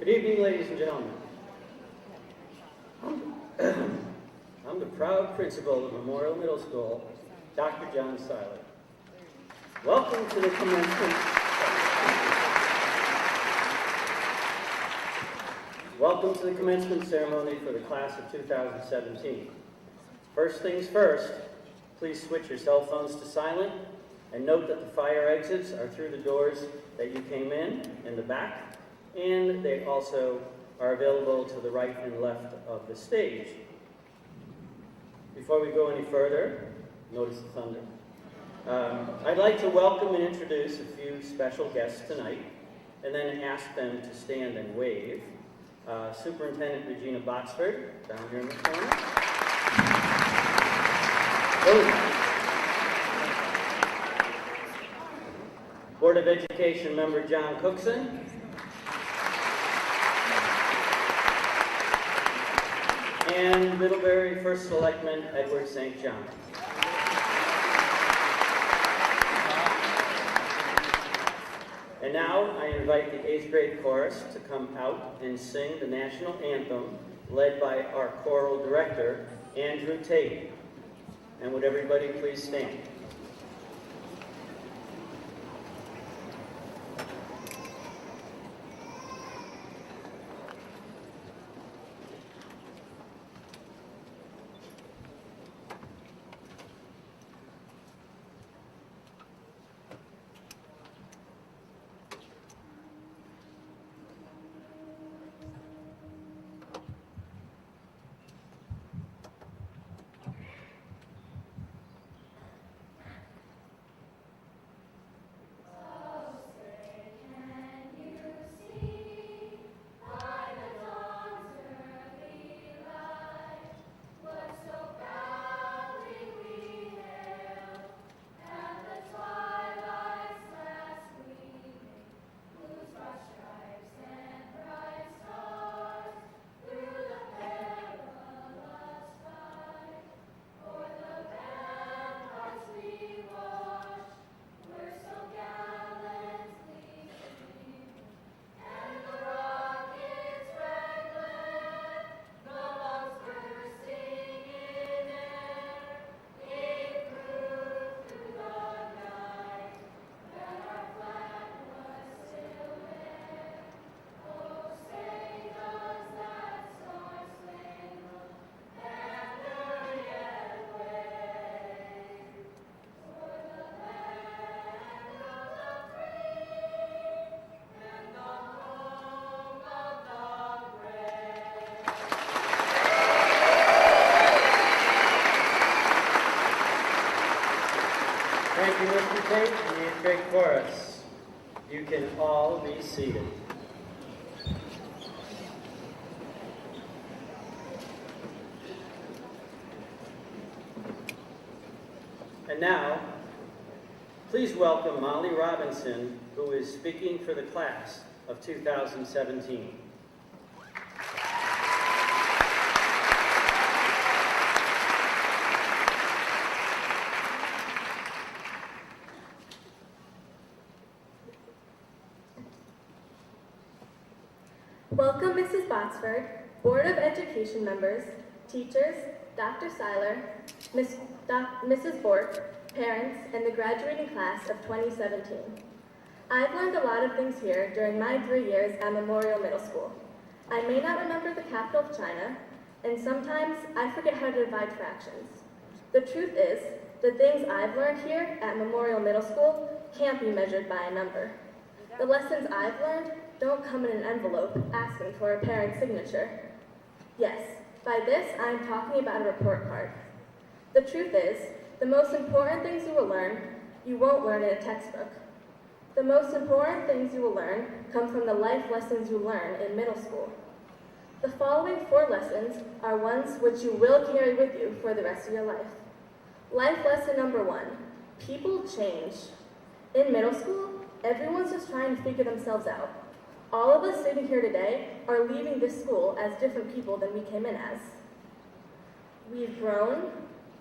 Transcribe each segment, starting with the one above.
Good evening, ladies and gentlemen. I'm the proud principal of Memorial Middle School, Dr. John Seiler. Welcome to the commencement. Welcome to the commencement ceremony for the class of 2017. First things first, please switch your cell phones to silent and note that the fire exits are through the doors that you came in the back, and they also are available to the right and left of the stage. Before we go any further, notice the thunder. I'd like to welcome and introduce a few special guests tonight, and then ask them to stand and wave. Superintendent Regina Botsford, down here in the corner. Board of Education member John Cookson. And Middlebury First Selectman Edward St. John. And now I invite the 8th grade chorus to come out and sing the national anthem led by our choral director, Andrew Tate. And would everybody please stand? Thank you, Mr. Tate and the 8th grade chorus. You can all be seated. And now, please welcome Molly Robinson, who is speaking for the class of 2017. Welcome, Mrs. Botsford, Board of Education members, teachers, Dr. Seiler, Mrs. Bork, parents, and the graduating class of 2017. I've learned a lot of things here during my 3 years at Memorial Middle School. I may not remember the capital of China, and sometimes I forget how to divide fractions. The truth is, the things I've learned here at Memorial Middle School can't be measured by a number. The lessons I've learned don't come in an envelope asking for a parent's signature. Yes, by this I'm talking about a report card. The truth is, the most important things you will learn, you won't learn in a textbook. The most important things you will learn come from the life lessons you learn in middle school. The following 4 lessons are ones which you will carry with you for the rest of your life. Life lesson number 1, people change. In middle school, everyone's just trying to figure themselves out. All of us sitting here today are leaving this school as different people than we came in as. We've grown,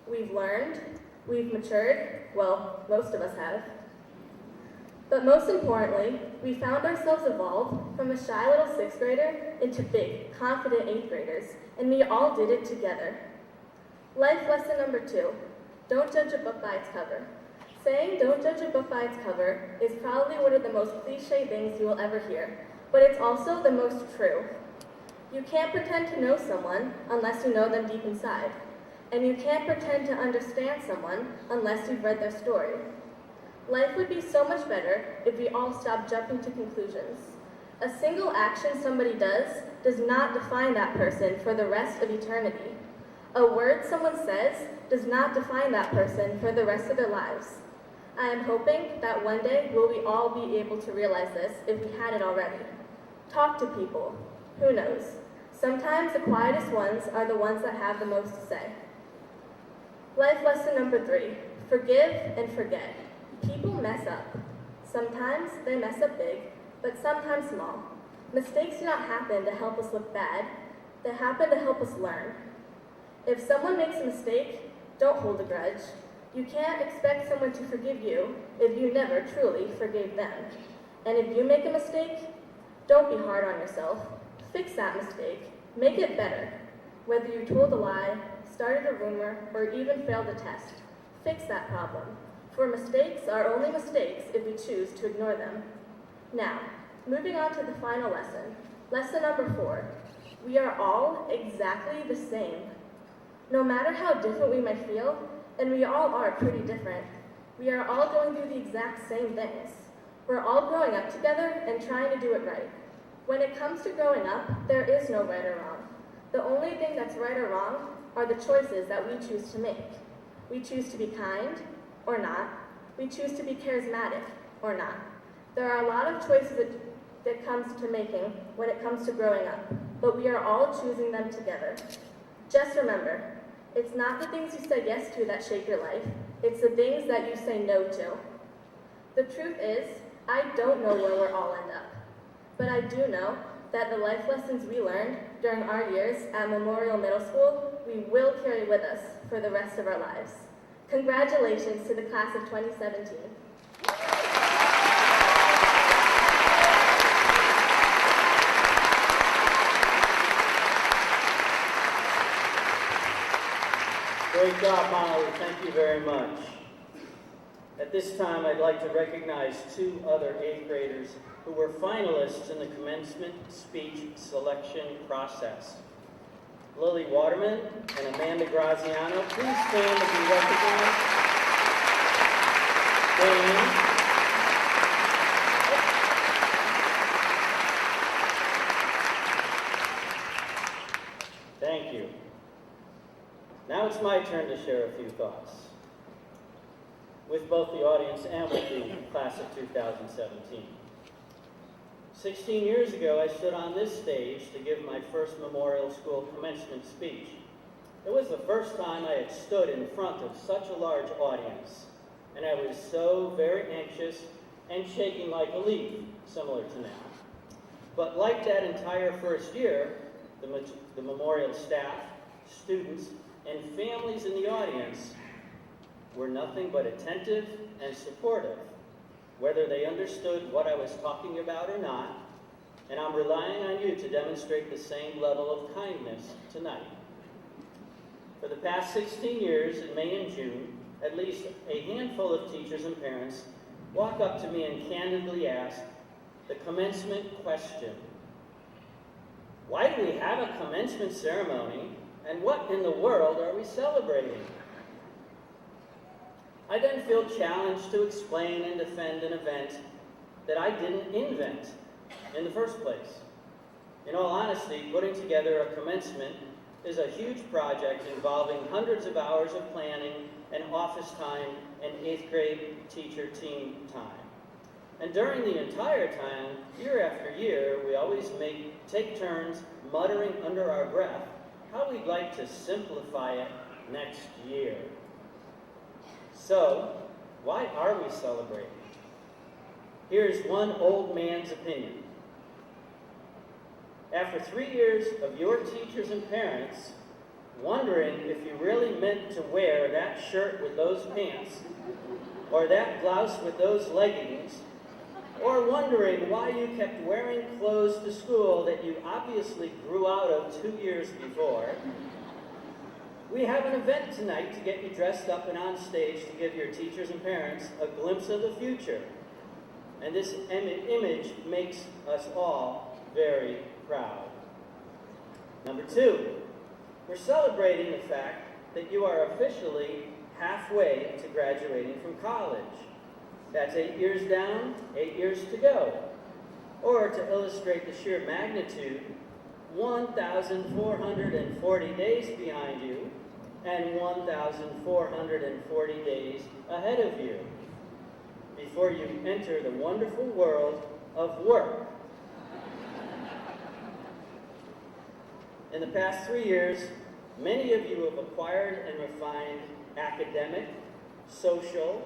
we've learned, we've matured, well, most of us have. But most importantly, we found ourselves evolved from a shy little 6th grader into big, confident 8th graders, and we all did it together. Life lesson number 2, don't judge a book by its cover. Saying don't judge a book by its cover is probably one of the most cliche things you will ever hear, but it's also the most true. You can't pretend to know someone unless you know them deep inside, and you can't pretend to understand someone unless you've read their story. Life would be so much better if we all stopped jumping to conclusions. A single action somebody does not define that person for the rest of eternity. A word someone says does not define that person for the rest of their lives. I am hoping that one day we'll all be able to realize this if we hadn't already. Talk to people. Who knows? Sometimes the quietest ones are the ones that have the most to say. Life lesson number 3, forgive and forget. People mess up. Sometimes they mess up big, but sometimes small. Mistakes do not happen to help us look bad. They happen to help us learn. If someone makes a mistake, don't hold a grudge. You can't expect someone to forgive you if you never truly forgave them. And if you make a mistake, don't be hard on yourself. Fix that mistake. Make it better. Whether you told a lie, started a rumor, or even failed a test, fix that problem. For mistakes are only mistakes if we choose to ignore them. Now, moving on to the final lesson. Lesson number 4. We are all exactly the same. No matter how different we might feel, and we all are pretty different, we are all going through the exact same things. We're all growing up together and trying to do it right. When it comes to growing up, there is no right or wrong. The only thing that's right or wrong are the choices that we choose to make. We choose to be kind or not. We choose to be charismatic or not. There are a lot of choices that comes to making when it comes to growing up, but we are all choosing them together. Just remember, it's not the things you say yes to that shape your life. It's the things that you say no to. The truth is, I don't know where we'll all end up. But I do know that the life lessons we learned during our years at Memorial Middle School, we will carry with us for the rest of our lives. Congratulations to the class of 2017. Great job, Molly. Thank you very much. At this time, I'd like to recognize 2 other 8th graders who were finalists in the commencement speech selection process. Lily Waterman and Amanda Graziano, please stand to be recognized. Thank you. Now it's my turn to share a few thoughts. with both the audience and with the class of 2017. 16 years ago, I stood on this stage to give my first Memorial School commencement speech. It was the first time I had stood in front of such a large audience, and I was so very anxious and shaking like a leaf, similar to now. But like that entire first year, the Memorial staff, students, and families in the audience were nothing but attentive and supportive, whether they understood what I was talking about or not, and I'm relying on you to demonstrate the same level of kindness tonight. For the past 16 years, in May and June, at least a handful of teachers and parents walk up to me and candidly ask the commencement question: why do we have a commencement ceremony, and what in the world are we celebrating? I then feel challenged to explain and defend an event that I didn't invent in the first place. In all honesty, putting together a commencement is a huge project involving hundreds of hours of planning and office time and 8th grade teacher team time. And during the entire time, year after year, we always take turns muttering under our breath how we'd like to simplify it next year. So, why are we celebrating? Here's one old man's opinion. After 3 years of your teachers and parents wondering if you really meant to wear that shirt with those pants, or that blouse with those leggings, or wondering why you kept wearing clothes to school that you obviously grew out of 2 years before, we have an event tonight to get you dressed up and on stage to give your teachers and parents a glimpse of the future. And this image makes us all very proud. Number 2, we're celebrating the fact that you are officially halfway to graduating from college. That's 8 years down, 8 years to go. Or to illustrate the sheer magnitude, 1,440 days behind you and 1,440 days ahead of you before you enter the wonderful world of work. In the past 3 years, many of you have acquired and refined academic, social,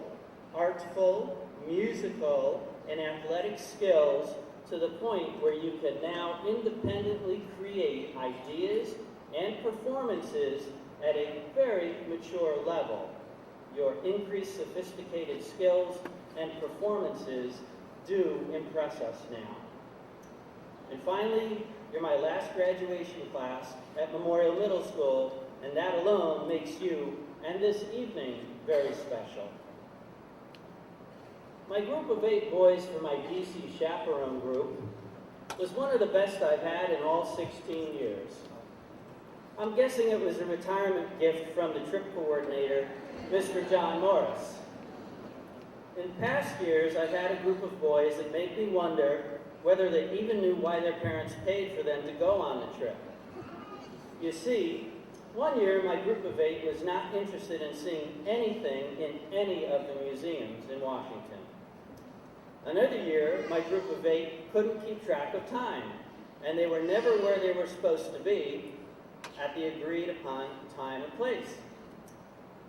artful, musical, and athletic skills to the point where you can now independently create ideas and performances at a very mature level. Your increased sophisticated skills and performances do impress us now. And finally, you're my last graduation class at Memorial Middle School, and that alone makes you and this evening very special. My group of 8 boys from my DC chaperone group was one of the best I've had in all 16 years. I'm guessing it was a retirement gift from the trip coordinator, Mr. John Morris. In past years, I've had a group of boys that make me wonder whether they even knew why their parents paid for them to go on the trip. You see, one year my group of 8 was not interested in seeing anything in any of the museums in Washington. Another year, my group of 8 couldn't keep track of time, and they were never where they were supposed to be at the agreed upon time and place.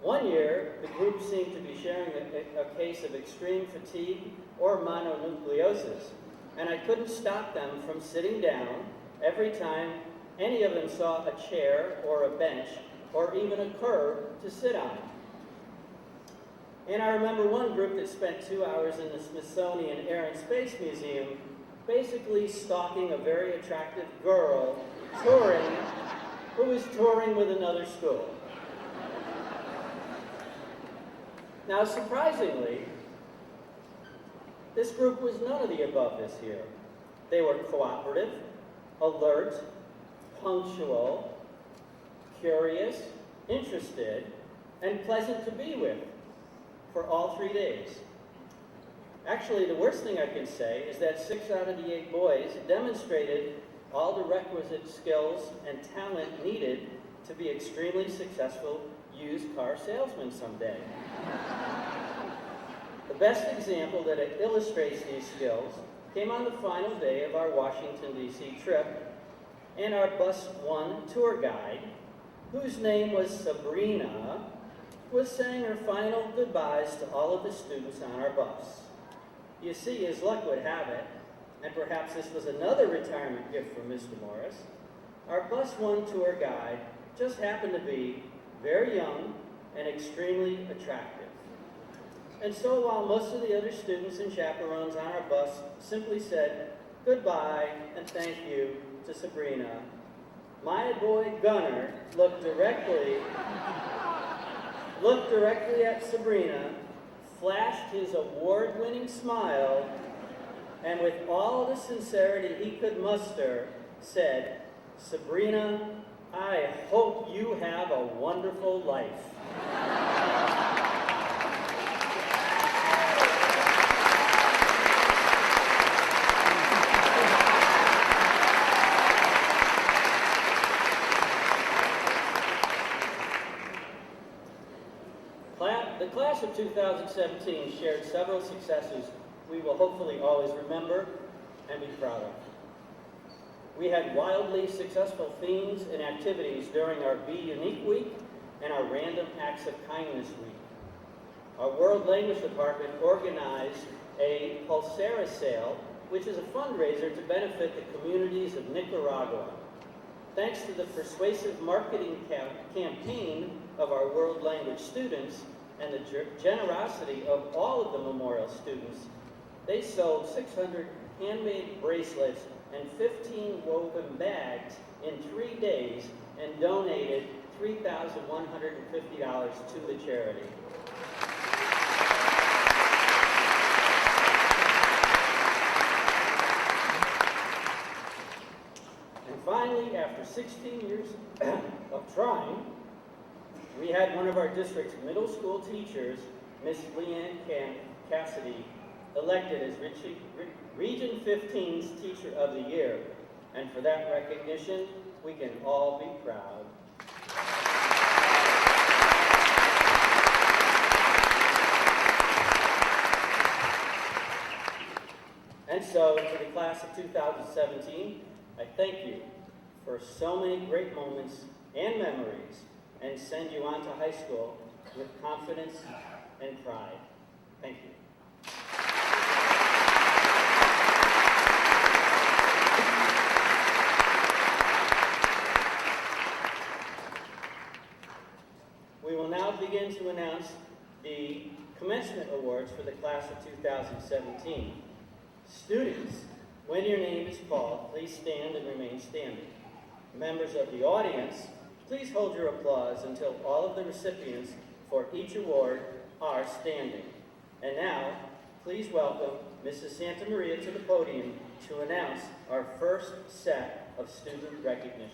One year, the group seemed to be sharing a case of extreme fatigue or mononucleosis, and I couldn't stop them from sitting down every time any of them saw a chair or a bench or even a curb to sit on. And I remember one group that spent 2 hours in the Smithsonian Air and Space Museum basically stalking a very attractive girl who was touring with another school. Now, surprisingly, this group was none of the above this year. They were cooperative, alert, punctual, curious, interested, and pleasant to be with for all 3 days. Actually, the worst thing I can say is that 6 out of the 8 boys demonstrated all the requisite skills and talent needed to be extremely successful used car salesmen someday. best example that it illustrates these skills came on the final day of our Washington, D.C. trip, and our Bus 1 tour guide, whose name was Sabrina, was saying her final goodbyes to all of the students on our bus. You see, as luck would have it, and perhaps this was another retirement gift from Mr. Morris, our Bus 1 tour guide just happened to be very young and extremely attractive. And so while most of the other students and chaperones on our bus simply said goodbye and thank you to Sabrina, my boy Gunnar looked directly at Sabrina, flashed his award-winning smile, and with all the sincerity he could muster, said, "Sabrina, I hope you have a wonderful life." The class of 2017 shared several successes we will hopefully always remember and be proud of. We had wildly successful themes and activities during our Be Unique Week and our Random Acts of Kindness Week. Our World Language Department organized a Pulsera sale, which is a fundraiser to benefit the communities of Nicaragua. Thanks to the persuasive marketing campaign of our world language students and the generosity of all of the memorial students, they sold 600 handmade bracelets and 15 woven bags in 3 days and donated $3,150 to the charity. And finally, after 16 years of trying, we had one of our district's middle school teachers, Miss Leanne Cassidy, elected as Region 15's Teacher of the Year. And for that recognition, we can all be proud. And so, to the class of 2017, I thank you for so many great moments and memories, and send you on to high school with confidence and pride. Thank you. We will now begin to announce the commencement awards for the class of 2017. Students, when your name is called, please stand and remain standing. Members of the audience, please hold your applause until all of the recipients for each award are standing. And now, please welcome Mrs. Santa Maria to the podium to announce our first set of student recognitions.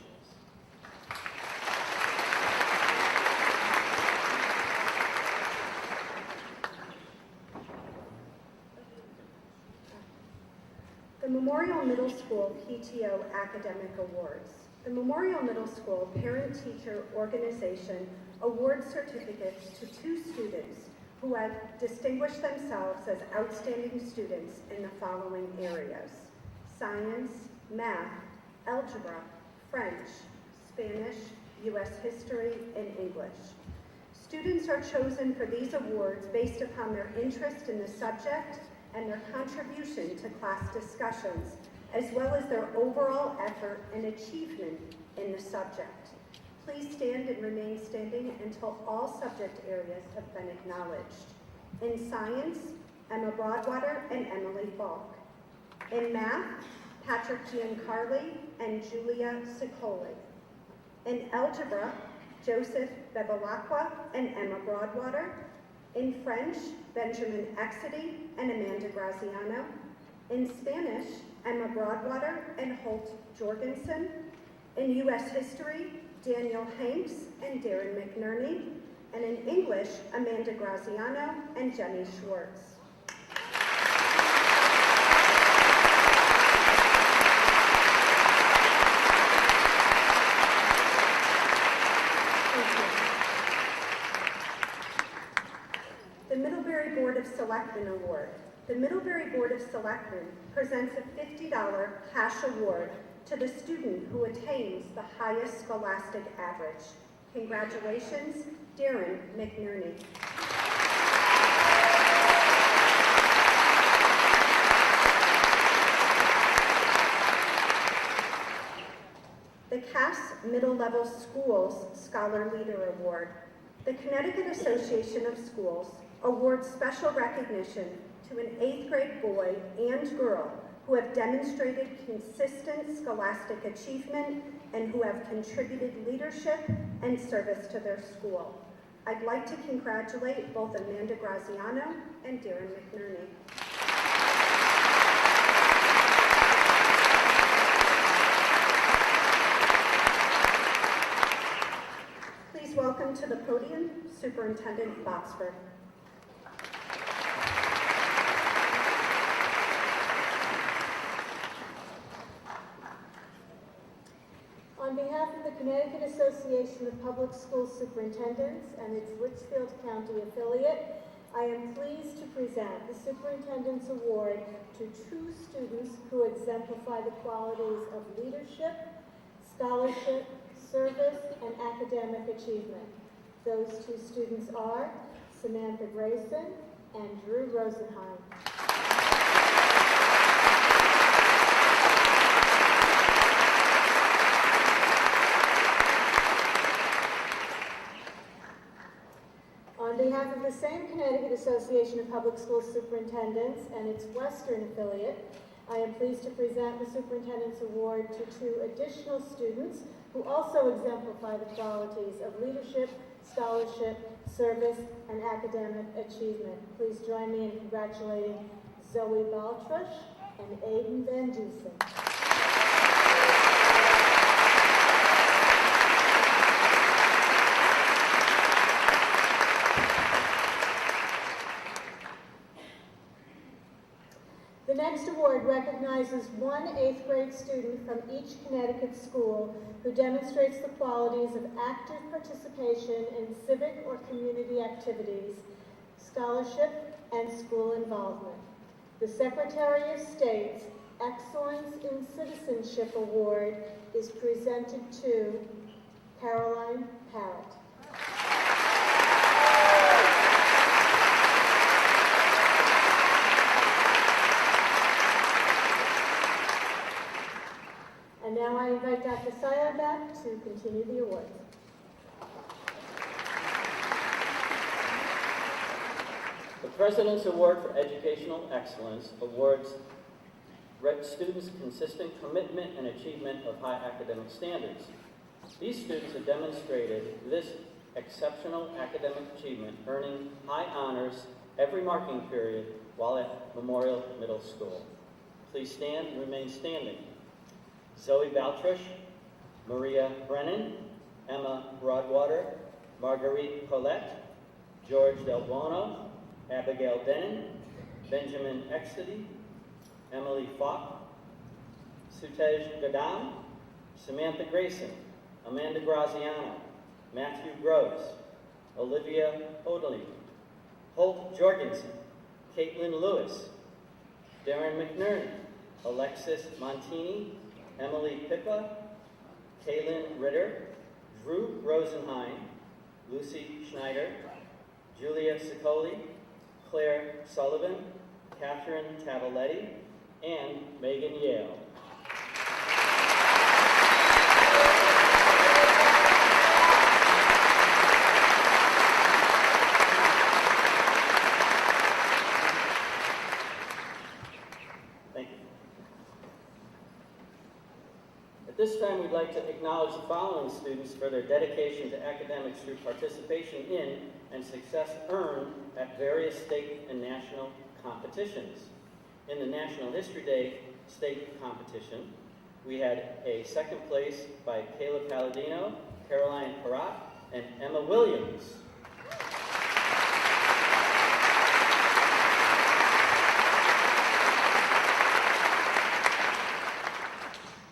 The Memorial Middle School PTO Academic Awards. The Memorial Middle School Parent-Teacher Organization awards certificates to 2 students who have distinguished themselves as outstanding students in the following areas: science, math, algebra, French, Spanish, U.S. history, and English. Students are chosen for these awards based upon their interest in the subject and their contribution to class discussions, as well as their overall effort and achievement in the subject. Please stand and remain standing until all subject areas have been acknowledged. In science, Emma Broadwater and Emily Falk. In math, Patrick Giancarli and Julia Sicoli. In algebra, Joseph Bevilacqua and Emma Broadwater. In French, Benjamin Exidy and Amanda Graziano. In Spanish, Emma Broadwater and Holt Jorgensen. In U.S. history, Daniel Hanks and Darren McNerney. And in English, Amanda Graziano and Jenny Schwartz. The Middlebury Board of Selectmen Award. The Middlebury Board of Selectmen presents a $50 cash award to the student who attains the highest scholastic average. Congratulations, Darren McNerney. The Cass Middle Level Schools Scholar Leader Award. The Connecticut Association of Schools awards special recognition to an 8th grade boy and girl who have demonstrated consistent scholastic achievement and who have contributed leadership and service to their school. I'd like to congratulate both Amanda Graziano and Darren McNerney. Please welcome to the podium Superintendent Botsford. On behalf of the Connecticut Association of Public School Superintendents and its Litchfield County affiliate, I am pleased to present the Superintendent's Award to 2 students who exemplify the qualities of leadership, scholarship, service, and academic achievement. Those 2 students are Samantha Grayson and Drew Rosenheim. On behalf of the same Connecticut Association of Public School Superintendents and its Western affiliate, I am pleased to present the Superintendent's Award to 2 additional students who also exemplify the qualities of leadership, scholarship, service, and academic achievement. Please join me in congratulating Zoe Baltrush and Aiden Van Dusen. The next award recognizes 1 8th grade student from each Connecticut school who demonstrates the qualities of active participation in civic or community activities, scholarship, and school involvement. The Secretary of State's Excellence in Citizenship Award is presented to Caroline Parrott. And now I invite Dr. Seiler back to continue the awards. The President's Award for Educational Excellence awards students consistent commitment and achievement of high academic standards. These students have demonstrated this exceptional academic achievement, earning high honors every marking period while at Memorial Middle School. Please stand and remain standing. Zoe Baltrush, Maria Brennan, Emma Broadwater, Marguerite Collette, George Del Buono, Abigail Denon, Benjamin Exedy, Emily Falk, Sutej Gadam, Samantha Grayson, Amanda Graziano, Matthew Groves, Olivia Odeley, Holt Jorgensen, Caitlin Lewis, Darren McNerney, Alexis Montini, Emily Pippa, Kaylin Ritter, Drew Rosenheim, Lucy Schneider, Julia Sicoli, Claire Sullivan, Catherine Tavaletti, and Megan Yale. Thank you. At this time, we'd like to acknowledge the following students for their dedication to academics through participation in and success earned at various state and national competitions. In the National History Day state competition, we had a second place by Kayla Palladino, Caroline Parat, and Emma Williams.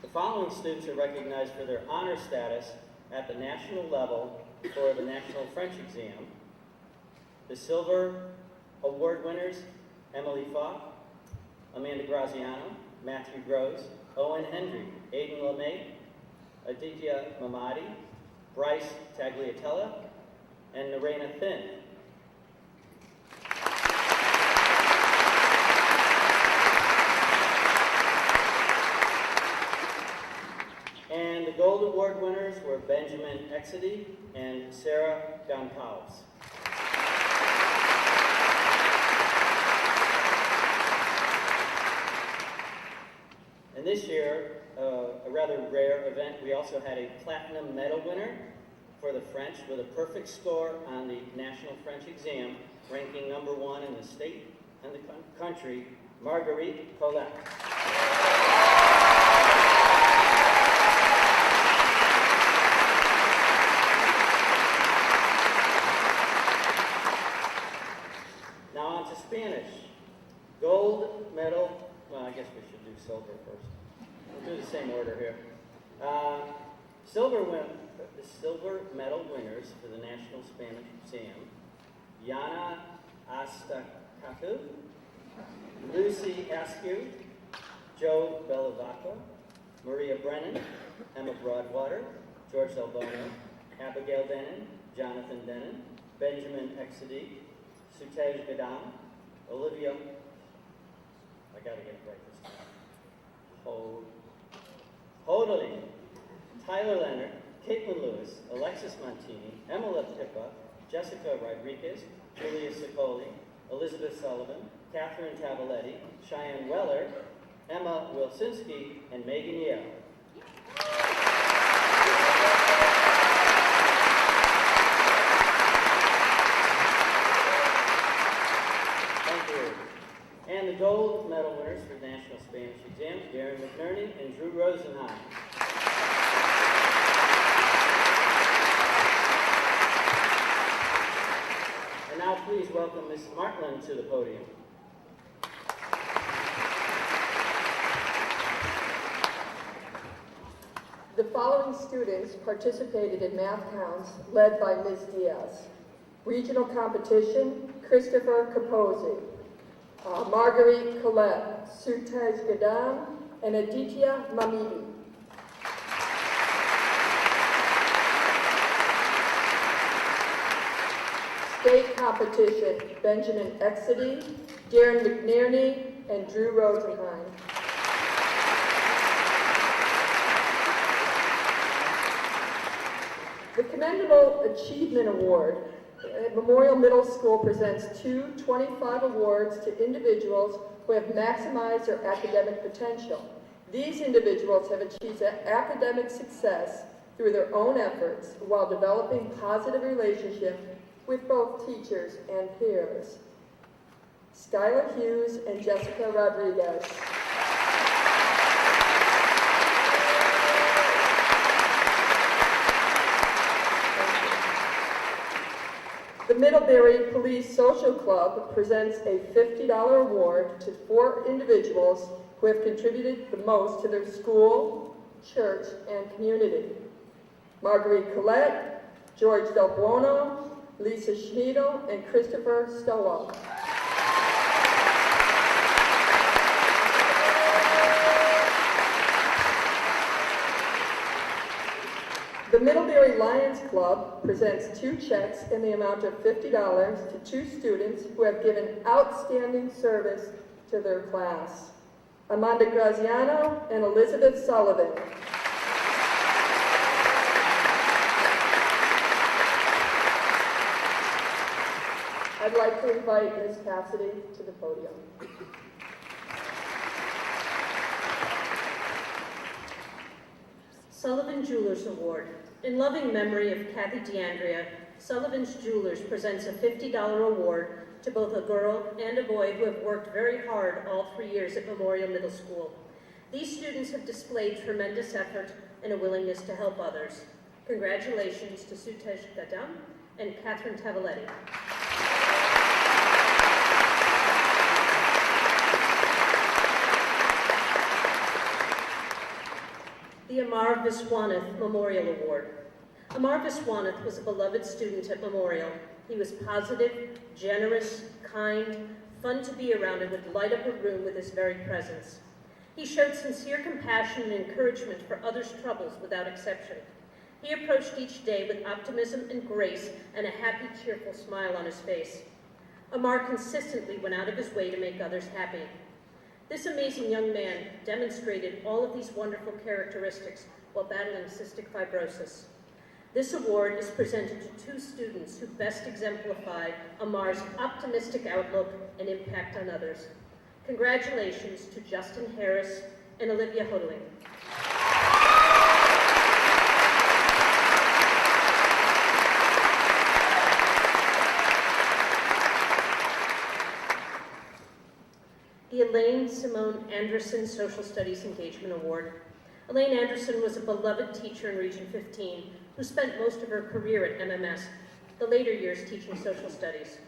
The following students are recognized for their honor status at the national level for the National French Exam. The silver Award winners, Emily Falk, Amanda Graziano, Matthew Groves, Owen Hendry, Aiden LeMay, Aditya Mamadi, Bryce Tagliatella, and Narena Thin. And the Gold Award winners were Benjamin Exedy and Sarah Gonpalves. And this year, a rather rare event, we also had a platinum medal winner for the French with a perfect score on the National French exam, ranking #1 in the state and the country, Marguerite Colette. Now on to Spanish. Gold medal, well, I guess we should do silver first. We'll do the same order here. The silver medal winners for the National Spanish Exam, Yana Astacatu, Lucy Askew, Joe Bellavaca, Maria Brennan, Emma Broadwater, George Del Bono, Abigail Denon, Jonathan Denon, Benjamin Exedy, Sutej Gadam, Olivia, I gotta get it right this time, Hodoli, Tyler Leonard, Caitlin Lewis, Alexis Montini, Emma Pippa, Jessica Rodriguez, Julia Sicoli, Elizabeth Sullivan, Catherine Tavaletti, Cheyenne Weller, Emma Wilsinski, and Megan Yale. Thank you. And the gold medal winners for National Spanish Exams, Darren McNerney and Drew Rosenheim. And now please welcome Ms. Martland to the podium. The following students participated in Math Counts, led by Ms. Diaz. Regional competition, Christopher Capozzi, Marguerite Colette, Sutej Gadam, and Aditya Mamidi. State competition, Benjamin Exedy, Darren McNerney, and Drew Rosenheim. The Commendable Achievement Award at Memorial Middle School presents 225 awards to individuals who have maximized their academic potential. These individuals have achieved academic success through their own efforts while developing positive relationships with both teachers and peers. Skylar Hughes and Jessica Rodriguez. The Middlebury Police Social Club presents a $50 award to 4 individuals who have contributed the most to their school, church, and community. Marguerite Colette, George Del Buono, Lisa Schneidel, and Christopher Stowell. The Middlebury Lions Club presents 2 checks in the amount of $50 to 2 students who have given outstanding service to their class. Amanda Graziano and Elizabeth Sullivan. I'd like to invite Ms. Cassidy to the podium. Sullivan Jewelers Award. In loving memory of Kathy DeAndrea, Sullivan's Jewelers presents a $50 award to both a girl and a boy who have worked very hard all 3 years at Memorial Middle School. These students have displayed tremendous effort and a willingness to help others. Congratulations to Sutej Gadam and Catherine Tavaletti. The Amar Viswanath Memorial Award. Amar Viswanath was a beloved student at Memorial He was positive, generous, kind, fun to be around, and would light up a room with his very presence. He showed sincere compassion and encouragement for others' troubles without exception. He approached each day with optimism and grace and a happy, cheerful smile on his face. Amar consistently went out of his way to make others happy. This amazing young man demonstrated all of these wonderful characteristics while battling cystic fibrosis. This award is presented to two students who best exemplify Amar's optimistic outlook and impact on others. Congratulations to Justin Harris and Olivia Hodling. The Elaine Simone Anderson Social Studies Engagement Award. Elaine Anderson was a beloved teacher in Region 15 who spent most of her career at MMS, the later years teaching social studies.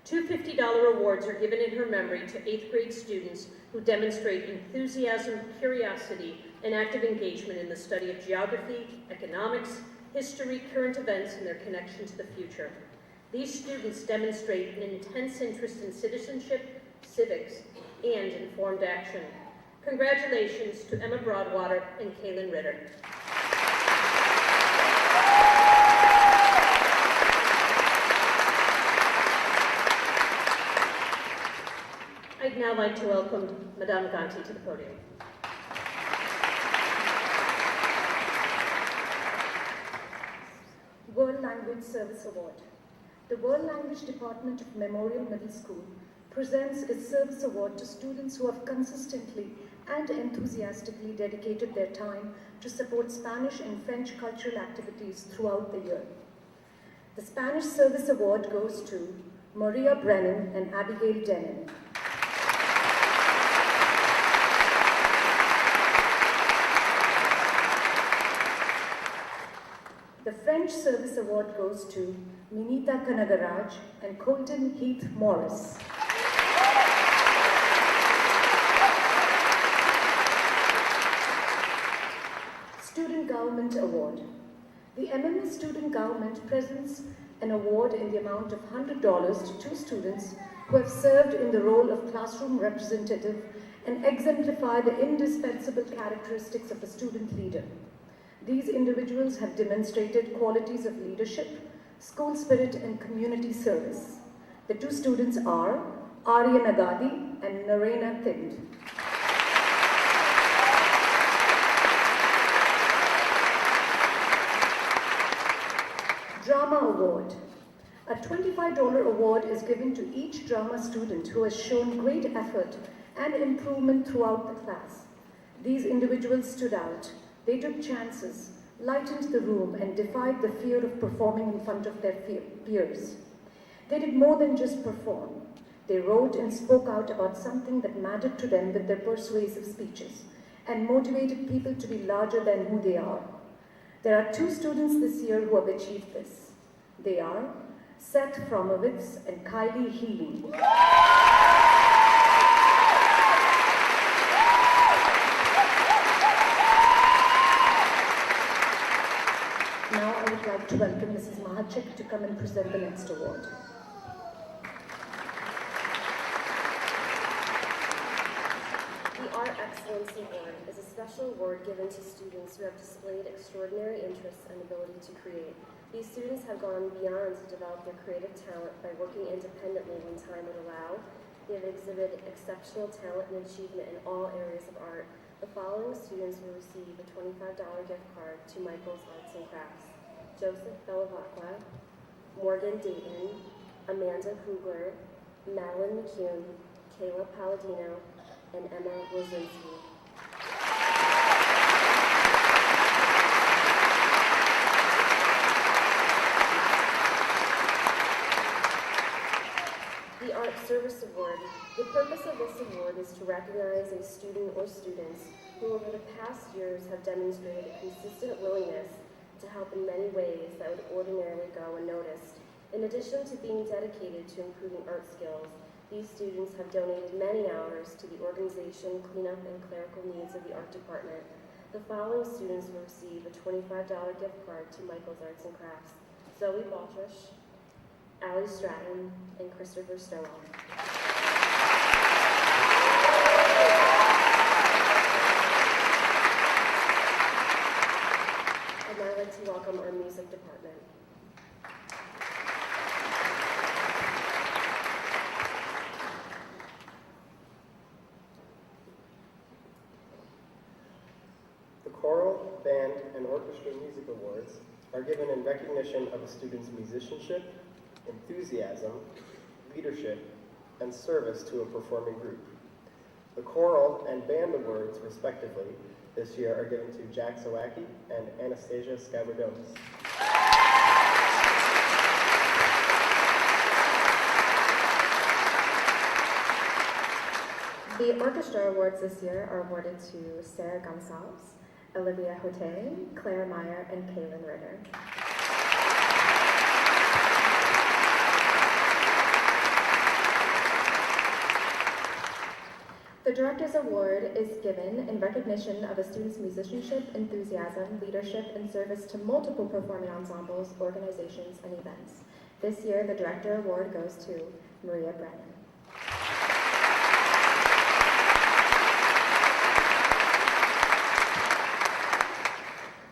Two $50 awards are given in her memory to 8th grade students who demonstrate enthusiasm, curiosity, and active engagement in the study of geography, economics, history, current events, and their connection to the future. These students demonstrate an intense interest in citizenship, civics, and informed action. Congratulations to Emma Broadwater and Kaylin Ritter. I'd now like to welcome Madame Ganti to the podium. World Language Service Award. The World Language Department of Memorial Middle School presents its service award to students who have consistently and enthusiastically dedicated their time to support Spanish and French cultural activities throughout the year. The Spanish Service Award goes to Maria Brennan and Abigail Denon. The French Service Award goes to Minita Kanagaraj and Colton Heath Morris. Student Government Award. The MMS Student Government presents an award in the amount of $100 to two students who have served in the role of classroom representative and exemplify the indispensable characteristics of a student leader. These individuals have demonstrated qualities of leadership, school spirit, and community service. The two students are Arya Nagadi and Narayana Thind. Drama Award. A $25 award is given to each drama student who has shown great effort and improvement throughout the class. These individuals stood out. They took chances, lightened the room, and defied the fear of performing in front of their peers. They did more than just perform. They wrote and spoke out about something that mattered to them with their persuasive speeches and motivated people to be larger than who they are. There are two students this year who have achieved this. They are Seth Fromowitz and Kylie Healy. Now I would like to welcome Mrs. Mahachik to come and present the next award. The Art Excellence Award is a special award given to students who have displayed extraordinary interests and ability to create. These students have gone beyond to develop their creative talent by working independently when time would allow. They have exhibited exceptional talent and achievement in all areas of art. The following students will receive a $25 gift card to Michael's Arts and Crafts: Joseph Belavacqua, Morgan Dayton, Amanda Kugler, Madeline McCune, Kayla Palladino, and Emma Wozinski. The Art Service Award. The purpose of this award is to recognize a student or students who over the past years have demonstrated a consistent willingness to help in many ways that would ordinarily go unnoticed. In addition to being dedicated to improving art skills, these students have donated many hours to the organization, cleanup, and clerical needs of the art department. The following students will receive a $25 gift card to Michael's Arts and Crafts: Zoe Baltrish, Allie Stratton, and Christopher Stowell. I'd now like to welcome our music department. The Choral, Band, and Orchestra Music Awards are given in recognition of a student's musicianship, enthusiasm, leadership, and service to a performing group. The Choral and Band Awards, respectively, this year are given to Jack Zawacki and Anastasia Skabodonis. The orchestra awards this year are awarded to Sarah Gonçalves, Olivia Hote, Claire Meyer, and Kaylin Ritter. The Director's Award is given in recognition of a student's musicianship, enthusiasm, leadership, and service to multiple performing ensembles, organizations, and events. This year, the Director Award goes to Maria Brennan.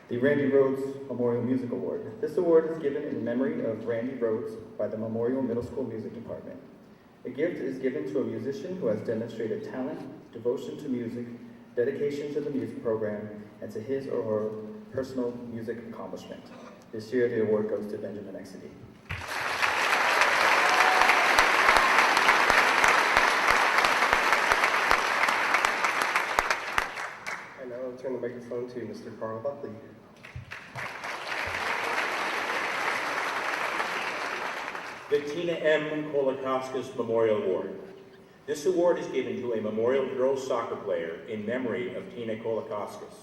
The Randy Rhodes Memorial Music Award. This award is given in memory of Randy Rhodes by the Memorial Middle School Music Department. A gift is given to a musician who has demonstrated talent, devotion to music, dedication to the music program, and to his or her personal music accomplishment. This year, the award goes to Benjamin Exedy. And now I'll turn the microphone to Mr. Carl Buckley. The Tina M. Kolakowskis Memorial Award. This award is given to a Memorial girls soccer player in memory of Tina Kolakowskis.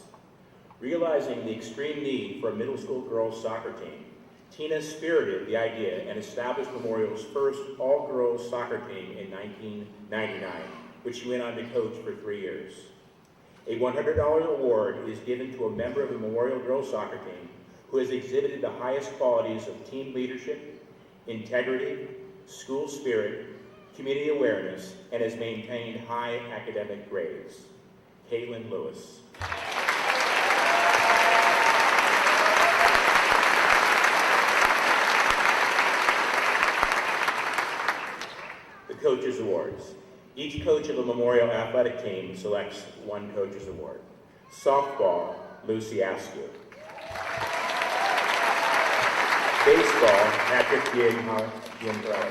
Realizing the extreme need for a middle school girls soccer team, Tina spirited the idea and established Memorial's first all-girls soccer team in 1999, which she went on to coach for 3 years. A $100 award is given to a member of the Memorial girls soccer team who has exhibited the highest qualities of team leadership, integrity, school spirit, community awareness, and has maintained high academic grades. Caitlin Lewis. The Coaches Awards. Each coach of a Memorial athletic team selects one Coaches Award. Softball, Lucy Askew. Baseball, Patrick Giancarlo.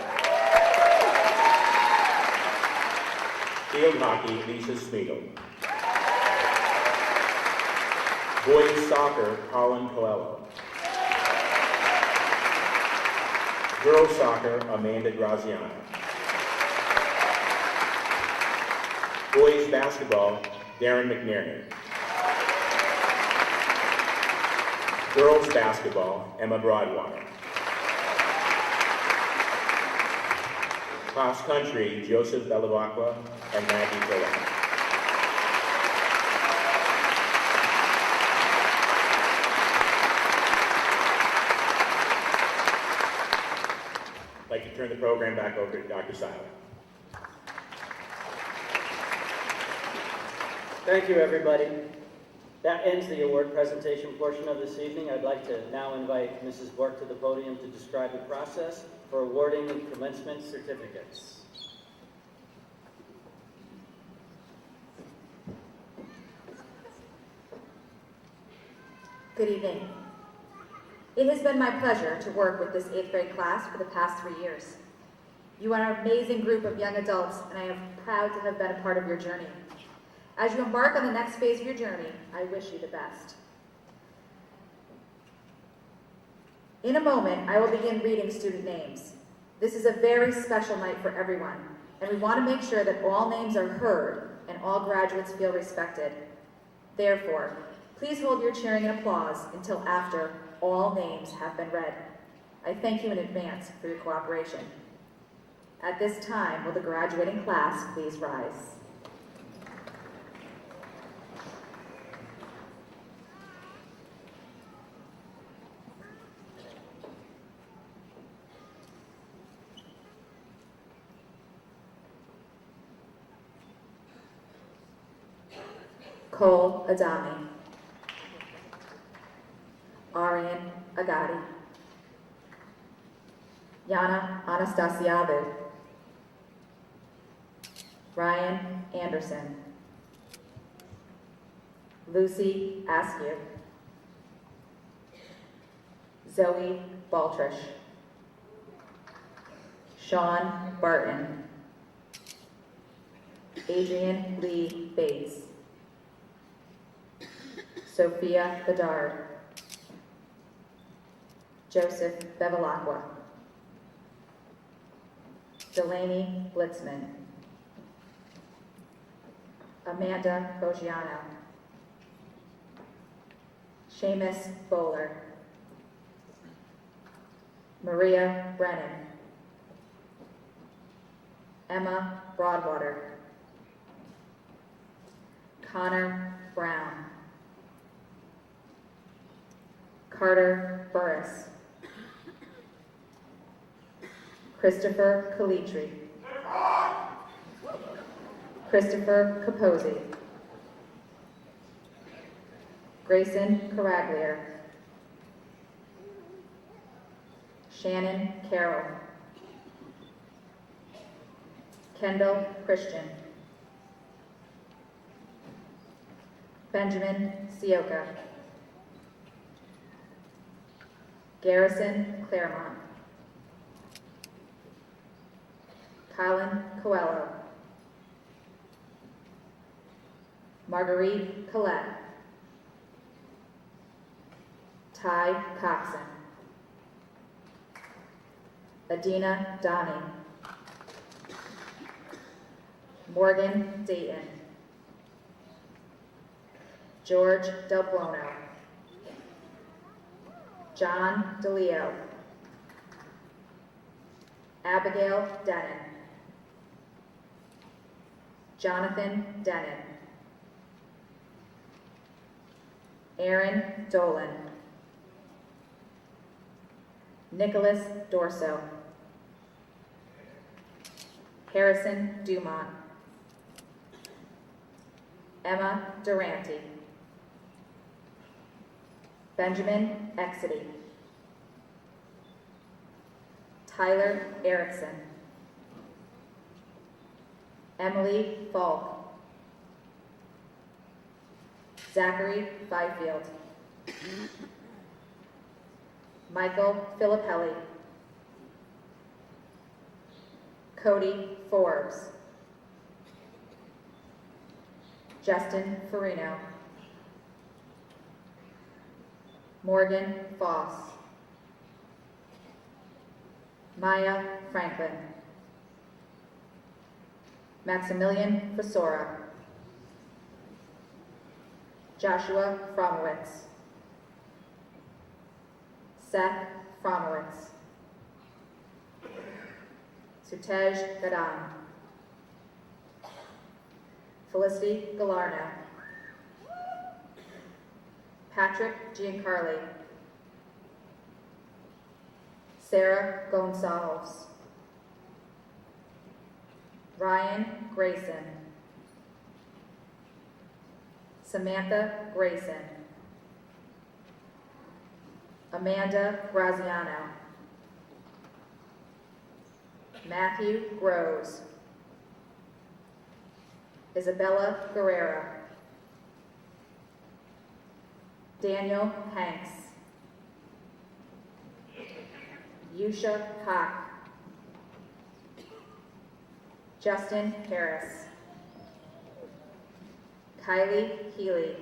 Field hockey, Lisa Smeagol. Boys soccer, Colin Coelho. Girls soccer, Amanda Graziano. Boys basketball, Darren McNerney. Girls basketball, Emma Broadwater. Cross country, Joseph Belavacqua and Maggie Phillip. I'd like to turn the program back over to Dr. Seiler. Thank you, everybody. That ends the award presentation portion of this evening. I'd like to now invite Mrs. Bork to the podium to describe the process for awarding commencement certificates. Good evening. It has been my pleasure to work with this 8th grade class for the past 3 years. You are an amazing group of young adults, and I am proud to have been a part of your journey. As you embark on the next phase of your journey, I wish you the best. In a moment, I will begin reading student names. This is a very special night for everyone, and we want to make sure that all names are heard and all graduates feel respected. Therefore, please hold your cheering and applause until after all names have been read. I thank you in advance for your cooperation. At this time, will the graduating class please rise? Cole Adami, Arian Agadi, Yana Anastasiavid, Ryan Anderson, Lucy Askew, Zoe Baltrish, Sean Barton, Adrian Lee Bates, Sophia Bedard, Joseph Bevilacqua, Delaney Blitzman, Amanda Bogiano, Seamus Bowler, Maria Brennan, Emma Broadwater, Connor Brown, Carter Burris, Christopher Calitri, Christopher Capozzi, Grayson Caraglier, Shannon Carroll, Kendall Christian, Benjamin Sioka, Garrison Claremont, Colin Coelho, Marguerite Collette, Ty Coxon, Adina Donnie, Morgan Dayton, George Del Buono, John DeLeo, Abigail Denon, Jonathan Denon, Aaron Dolan, Nicholas Dorso, Harrison Dumont, Emma Durante, Benjamin Exedy, Tyler Erickson, Emily Falk, Zachary Byfield, Michael Filippelli, Cody Forbes, Justin Farino, Morgan Foss, Maya Franklin, Maximilian Fasora, Joshua Fromowitz, Seth Fromowitz, Sutej Gadan, Felicity Galarno, Patrick Giancarli, Sarah Gonsalves, Ryan Grayson, Samantha Grayson, Amanda Graziano, Matthew Groves, Isabella Guerrera, Daniel Hanks, Yusha Hawk, Justin Harris, Kylie Healy,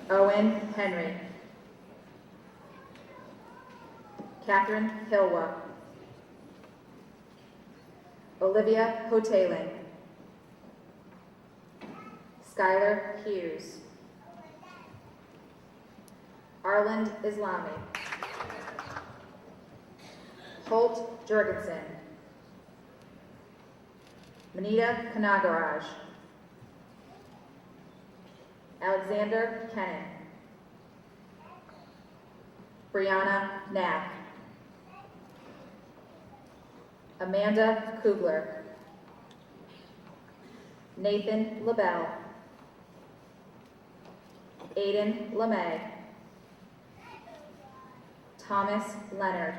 Owen Henry, Catherine Hilwa, Olivia Hoteling, Skylar Hughes, Arland Islami, Holt Jurgensen, Manita Kanagaraj, Alexander Kennan, Brianna Knapp, Amanda Kugler, Nathan LaBelle, Aiden LeMay, Thomas Leonard,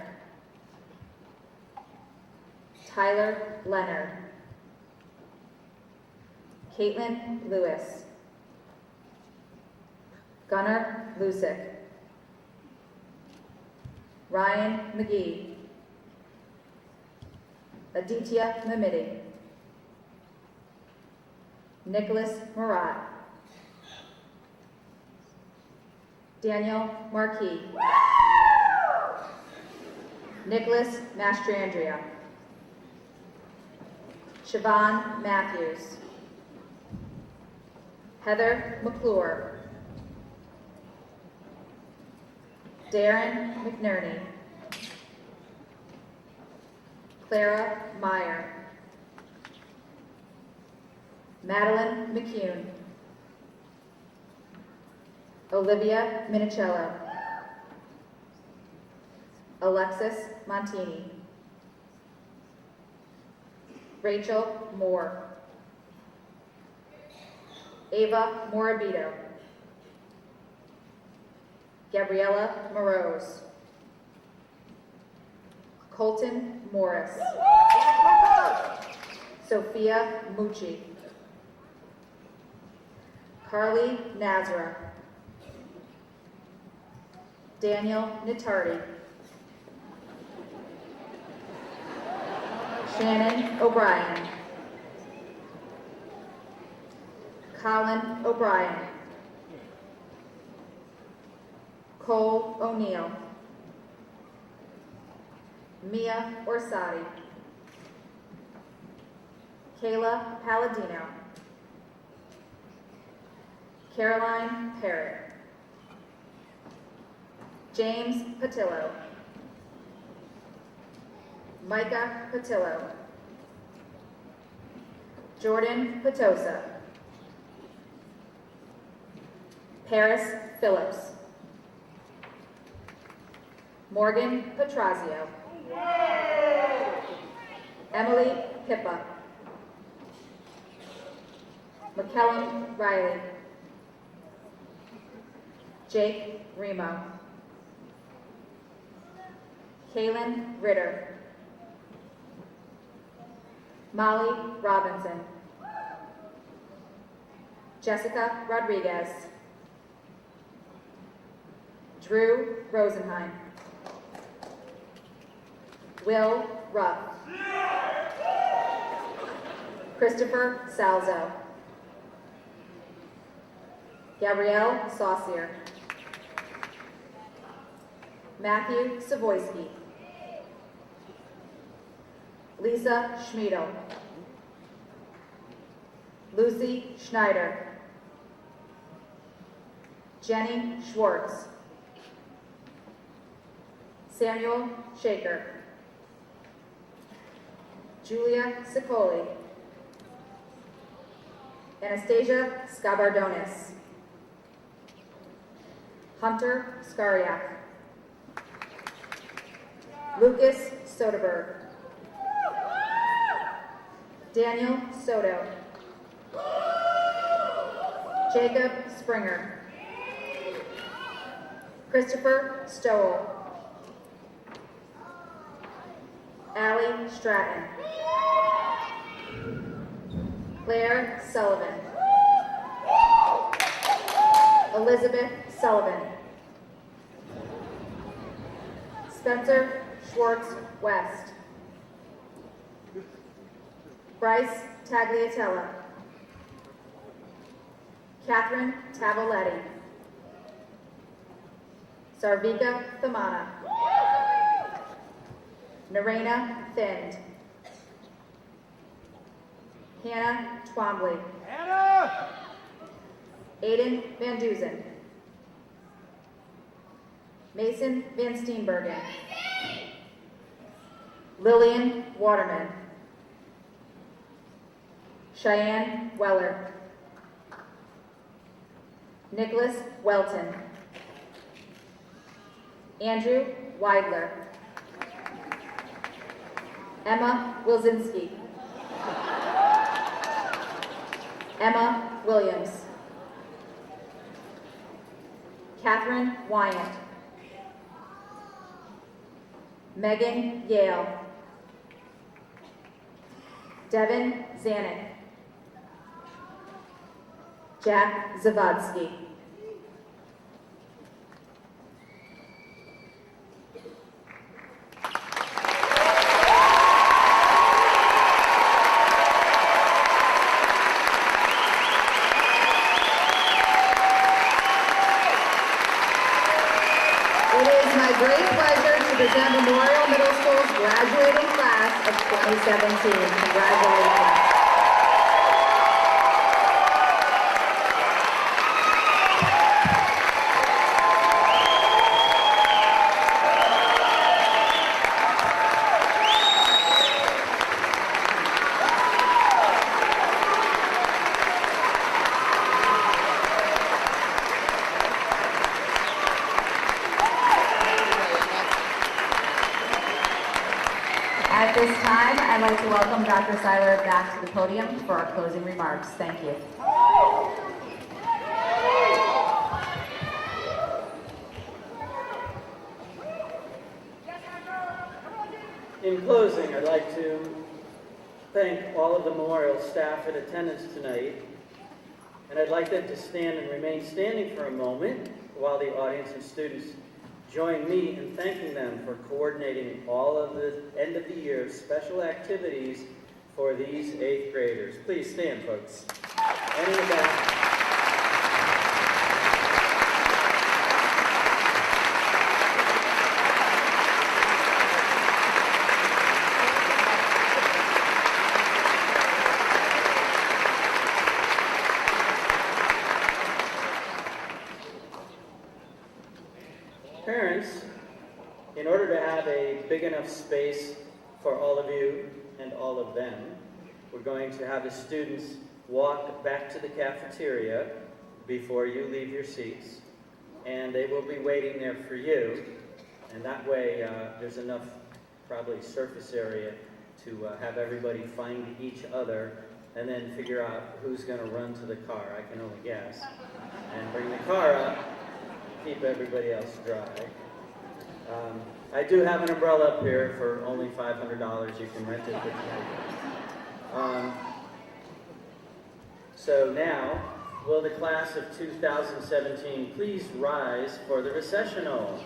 Tyler Leonard, Caitlin Lewis, Gunnar Lusick, Ryan McGee, Aditya Mamidi, Nicholas Murat, Daniel Marquis, Nicholas Mastrandria, Siobhan Matthews, Heather McClure, Darren McNerney, Clara Meyer, Madeline McCune, Olivia Minicello, Alexis Montini, Rachel Moore, Ava Morabito, Gabriella Morose, Colton Morris, Sophia Mucci, Carly Nazara, Daniel Nitardi, Shannon O'Brien, Colin O'Brien, Cole O'Neill, Mia Orsatti, Kayla Palladino, Caroline Parrott, James Patillo, Micah Patillo, Jordan Patosa, Paris Phillips, Morgan Petrazio, Emily Pippa, McKellum Riley, Jake Remo, Kaylin Ritter, Molly Robinson, Jessica Rodriguez, Drew Rosenheim, Will Ruff, Christopher Salzo, Gabrielle Saucier, Matthew Savoysky, Lisa Schmiedel, Lucy Schneider, Jenny Schwartz, Samuel Shaker, Julia Sicoli, Anastasia Scabardonis, Hunter Skariak, Lucas Soderberg, Daniel Soto, Jacob Springer, Christopher Stowell, Allie Stratton, Claire Sullivan, Elizabeth Sullivan, Spencer Schwartz West, Bryce Tagliatella, Catherine Tavoletti, Sarvika Thamana, Narena Thind, Hannah Twombly, Aiden Van Duzen, Mason Van Steenbergen, Lillian Waterman, Cheyenne Weller, Nicholas Welton, Andrew Weidler, Emma Wilzinski, Emma Williams, Catherine Wyant. Megan Yale. Devin Zanuck. Jack Zavodsky. It is my great pleasure to present Memorial Middle School's graduating class of 2017. Congratulations. At this time, I'd like to welcome Dr. Seiler back to the podium for our closing remarks. Thank you. In closing, I'd like to thank all of the memorial staff in attendance tonight, and I'd like them to stand and remain standing for a moment while the audience and students join me in thanking them for coordinating all of the end of the year special activities for these 8th graders. Please stand, folks. And in the back. Parents, in order to have a big enough space for all of you and all of them, we're going to have the students walk back to the cafeteria before you leave your seats, and they will be waiting there for you, and that way there's enough probably surface area to have everybody find each other and then figure out who's going to run to the car, I can only guess, and bring the car up. Keep everybody else dry. I do have an umbrella up here for only $500. You can rent it for tonight. So now, will the class of 2017 please rise for the recessional?